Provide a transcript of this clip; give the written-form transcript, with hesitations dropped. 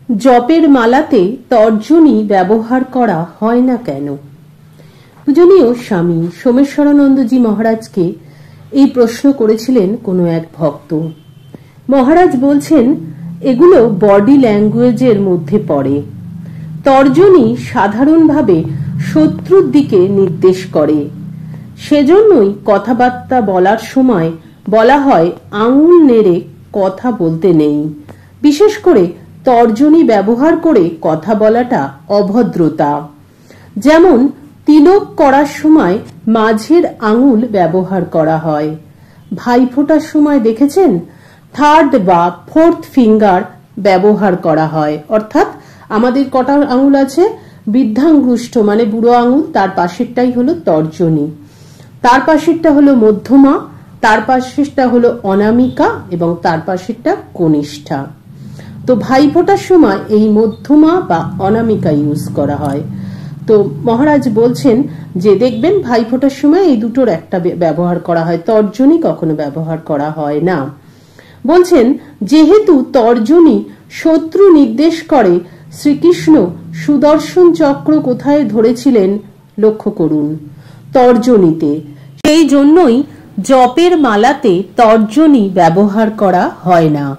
জপের মালাতে তর্জনী ব্যবহার করা হয় না কেন? পূজনীয় স্বামী সোমেশ্বরানন্দজি মহারাজকে এই প্রশ্ন করেছিলেন কোনো এক ভক্ত। মহারাজ বলছেন, এগুলো বডি ল্যাঙ্গুয়েজের মধ্যে পড়ে। তর্জনী সাধারণভাবে শত্রুর দিকে নির্দেশ করে। সেজন্যই কথাবার্তা বলার সময় বলা হয় আঙুল নেড়ে কথা বলতে নেই। বিশেষ করে তর্জনী ব্যবহার করে কথা বলাটা অভদ্রতা। যেমন তিলক করার সময় মাঝের আঙুল ব্যবহার করা হয়। ভাইফোঁটার সময় দেখেছেন থার্ড বা ফোর্থ ফিঙ্গার ব্যবহার করা হয়। অর্থাৎ আমাদের কটা আঙুল আছে? বৃদ্ধাঙ্গুষ্ঠ মানে বুড়ো আঙুল, তার পাশেরটাই হলো তর্জনী, তার পাশেরটা হলো মধ্যমা, তার পাশেরটা হলো অনামিকা এবং তার পাশেরটা কনিষ্ঠা। তো ভাইফোঁটার সময় এই মধ্যমা বা অনামিকা ইউজ করা হয়। তো মহারাজ বলছেন যে দেখবেন ভাইফোঁটার সময় এই দুটোর একটা ব্যবহার করা হয়, তর্জনী কখনো ব্যবহার করা হয় না। বলছেন যেহেতু তর্জনী শত্রু নির্দেশ করে, শ্রীকৃষ্ণ সুদর্শন চক্র কোথায় ধরেছিলেন লক্ষ্য করুন, তর্জনীতে। সেই জন্যই জপের মালাতে তর্জনী ব্যবহার করা হয় না।